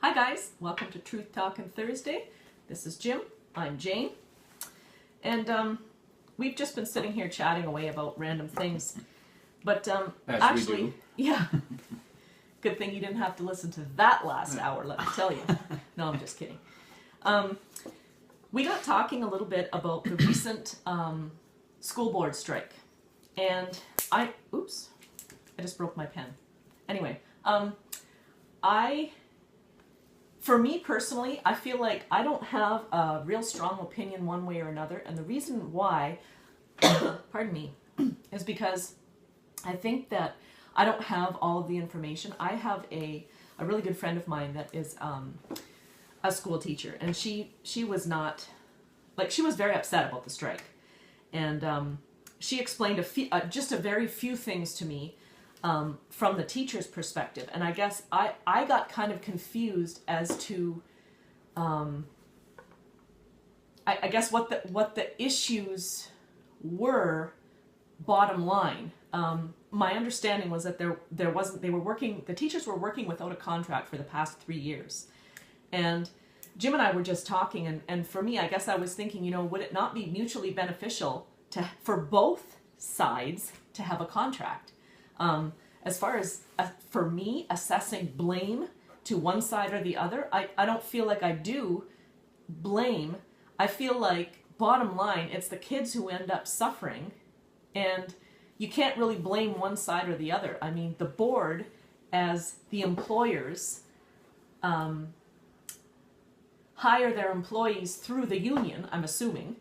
Hi guys, welcome to Truth Talkin Thursday. This is Jim, I'm Jane, and we've just been sitting here chatting away about random things, but As actually, we do. yeah, good thing you didn't have to listen to that last hour, let me tell you. No, I'm just kidding. We got talking a little bit about the recent school board strike, and I just broke my pen. Anyway, for me personally, I feel like I don't have a real strong opinion one way or another, and the reason why, pardon me, is because I think that I don't have all of the information. I have a really good friend of mine that is a school teacher, and she was not, like, she was very upset about the strike, and she explained just a very few things to me from the teacher's perspective, and I guess I got kind of confused as to I guess what the issues were. Bottom line, my understanding was that the teachers were working without a contract for the past 3 years, and Jim and I were just talking, and for me, I guess I was thinking, would it not be mutually beneficial for both sides to have a contract? As far as for me assessing blame to one side or the other, I don't feel like I do blame. I feel like, bottom line, it's the kids who end up suffering, and you can't really blame one side or the other. I mean, the board, as the employers, hire their employees through the union, I'm assuming,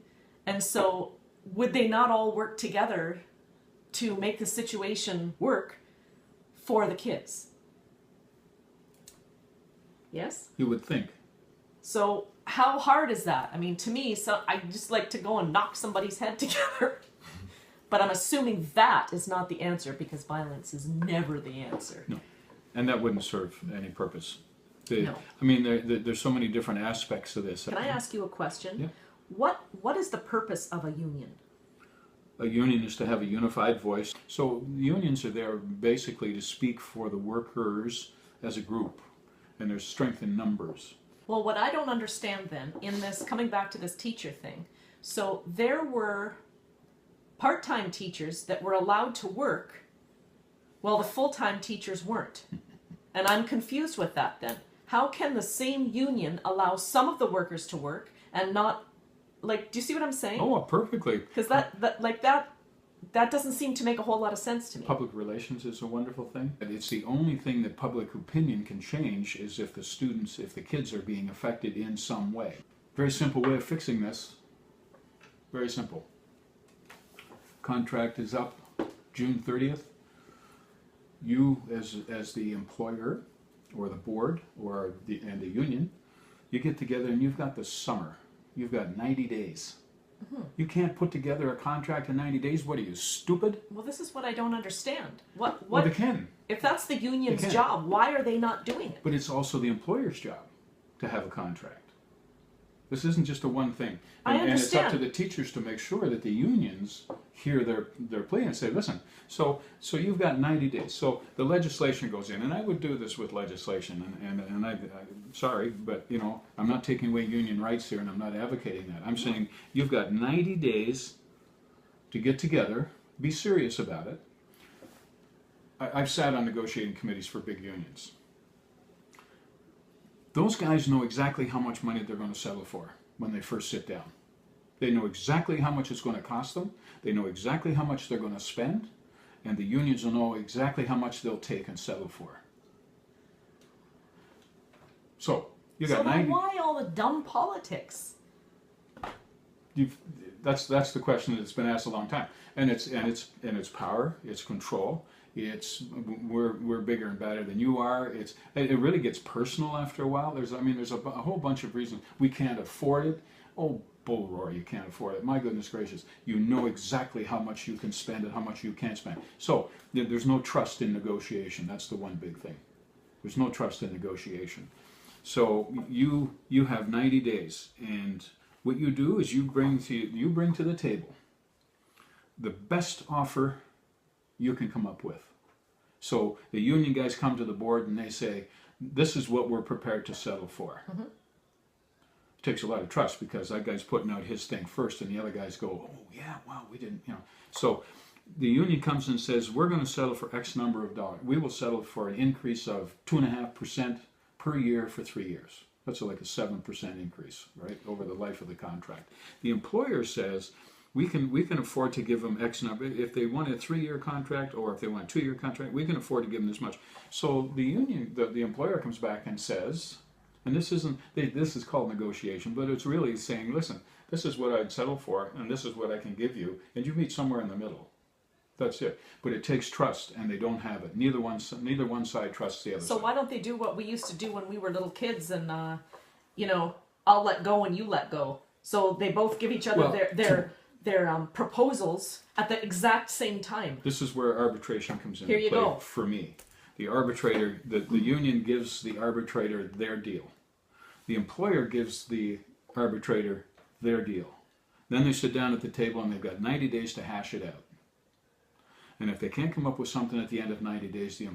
and so would they not all work together to make the situation work for the kids? Yes? You would think. So how hard is that? I mean, to me, I just like to go and knock somebody's head together. But I'm assuming that is not the answer, because violence is never the answer. No. And that wouldn't serve any purpose. No. I mean, there's so many different aspects to this. Can I ask you a question? Yeah. What is the purpose of a union? A union is to have a unified voice. So unions are there basically to speak for the workers as a group, and there's strength in numbers. Well, what I don't understand then, in this, coming back to this teacher thing, so there were part-time teachers that were allowed to work while the full-time teachers weren't. And I'm confused with that then. How can the same union allow some of the workers to work and not, like, do you see what I'm saying? Oh, perfectly. Because that doesn't seem to make a whole lot of sense to me. Public relations is a wonderful thing. It's the only thing that public opinion can change is if the kids are being affected in some way. Very simple way of fixing this. Very simple. Contract is up June 30th. You, as the employer, or the board, and the union, you get together and you've got the summer. You've got 90 days. Mm-hmm. You can't put together a contract in 90 days. What are you, stupid? Well, this is what I don't understand. Well, they can. If that's the union's job, why are they not doing it? But it's also the employer's job to have a contract. This isn't just a one thing. I understand. And it's up to the teachers to make sure that the unions hear their plea and say, listen, so you've got 90 days. So the legislation goes in, and I would do this with legislation, and I'm sorry, but I'm not taking away union rights here, and I'm not advocating that. I'm saying you've got 90 days to get together, be serious about it. I've sat on negotiating committees for big unions. Those guys know exactly how much money they're going to settle for when they first sit down. They know exactly how much it's going to cost them. They know exactly how much they're going to spend. And the unions will know exactly how much they'll take and settle for. So, you got 90... then why all the dumb politics? That's the question that's been asked a long time. And it's power, it's control. It's we're bigger and better than you are. It really gets personal after a while. There's a whole bunch of reasons. We can't afford it. Oh, bull roar, you can't afford it. My goodness gracious, you know exactly how much you can spend and how much you can't spend. So there's no trust in negotiation. That's the one big thing. There's no trust in negotiation. So you have 90 days, and what you do is you bring to the table the best offer you can come up with. So the union guys come to the board and they say, this is what we're prepared to settle for. It takes a lot of trust because that guy's putting out his thing first, and the other guys go, oh yeah, wow, we didn't, you know. So the union comes and says, we're going to settle for X number of dollars. We will settle for an increase of 2.5% per year for 3 years. That's like a 7% increase, right, over the life of the contract. The employer says, we can afford to give them X number. If they want a 3-year contract or if they want a 2-year contract, we can afford to give them this much. So the union, the employer comes back and says, and this is called negotiation, but it's really saying, listen, this is what I'd settle for, and this is what I can give you, and you meet somewhere in the middle. That's it. But it takes trust, and they don't have it. Neither one side trusts the other side. So why don't they do what we used to do when we were little kids, and I'll let go and you let go. So they both give each other their proposals at the exact same time. This is where arbitration comes into Here you play go. for me. The arbitrator, the union gives the arbitrator their deal. The employer gives the arbitrator their deal. Then they sit down at the table and they've got 90 days to hash it out. And if they can't come up with something at the end of 90 days, the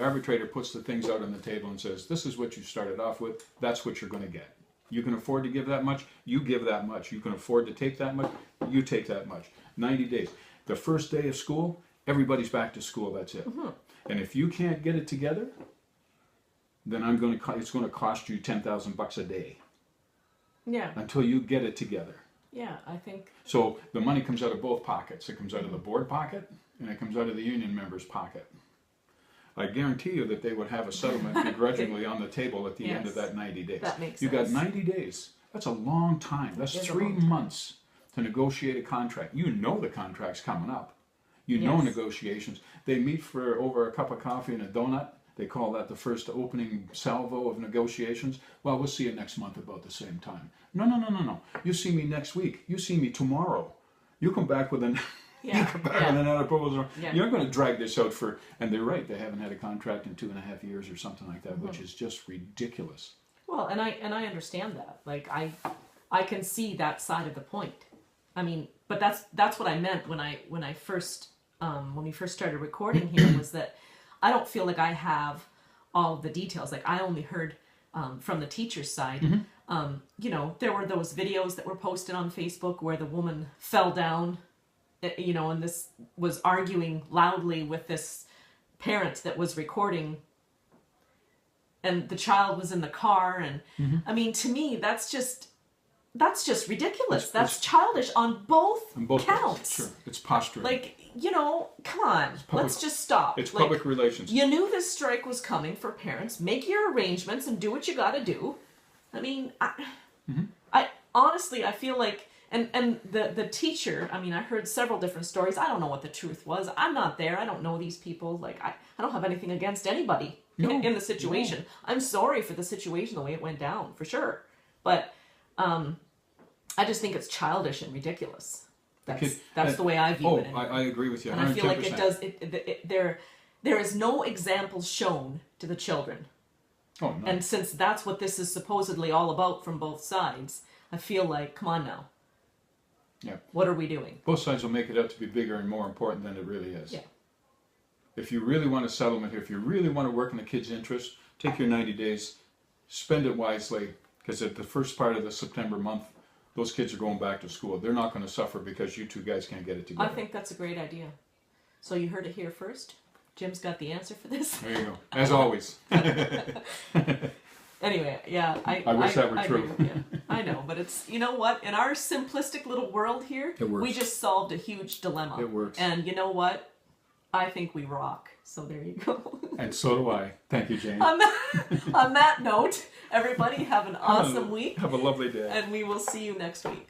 arbitrator puts the things out on the table and says, this is what you started off with, that's what you're going to get. You can afford to give that much, you give that much. You can afford to take that much, you take that much. 90 days. The first day of school, everybody's back to school, that's it. And if you can't get it together, then it's going to cost you $10,000 a day. Yeah. Until you get it together. Yeah, I think. So the money comes out of both pockets. It comes out of the board pocket, and it comes out of the union member's pocket. I guarantee you that they would have a settlement begrudgingly on the table at the end of that 90 days. That makes You sense. got 90 days. That's a long time. That's It is a 3 long time. months to negotiate a contract. You know the contract's coming up. You know Yes. negotiations. They meet for over a cup of coffee and a donut. They call that the first opening salvo of negotiations. Well, we'll see you next month about the same time. No. You see me next week. You see me tomorrow. You come back with an... Yeah. You come back with another proposal. Yeah. You're going to drag this out for... And they're right. They haven't had a contract in 2.5 years or something like that, which is just ridiculous. Well, and I understand that. Like I can see that side of the point. I mean, but that's what I meant when we first started recording here, was that I don't feel like I have all of the details. Like I only heard from the teacher's side. There were those videos that were posted on Facebook where the woman fell down, and this was arguing loudly with this parent that was recording, and the child was in the car, and I mean, to me, that's just ridiculous. That's childish on both counts. Sure, it's posturing. Like, come on, let's just stop. It's public relations. You knew this strike was coming for parents. Make your arrangements and do what you got to do. I mean, I honestly, I feel like, and the teacher, I mean, I heard several different stories. I don't know what the truth was. I'm not there. I don't know these people. Like, I don't have anything against anybody in the situation. No. I'm sorry for the situation, the way it went down, for sure. But I just think it's childish and ridiculous. That's the way I view it. I agree with you. And 110%. I feel like there is no examples shown to the children. Oh, no. And since that's what this is supposedly all about from both sides, I feel like, come on now. Yeah. What are we doing? Both sides will make it out to be bigger and more important than it really is. Yeah. If you really want a settlement here, if you really want to work in the kids' interest, take your 90 days, spend it wisely, because at the first part of the September month, those kids are going back to school. They're not going to suffer because you two guys can't get it together. I think that's a great idea. So you heard it here first. Jim's got the answer for this. There you go. As always. Anyway, yeah. I wish that were true. I know, but it's, you know what? In our simplistic little world here, It works. we just solved a huge dilemma. It works. And you know what? I think we rock. So there you go. And so do I. Thank you, Jane. On that note, everybody have an awesome week. Have a lovely day. And we will see you next week.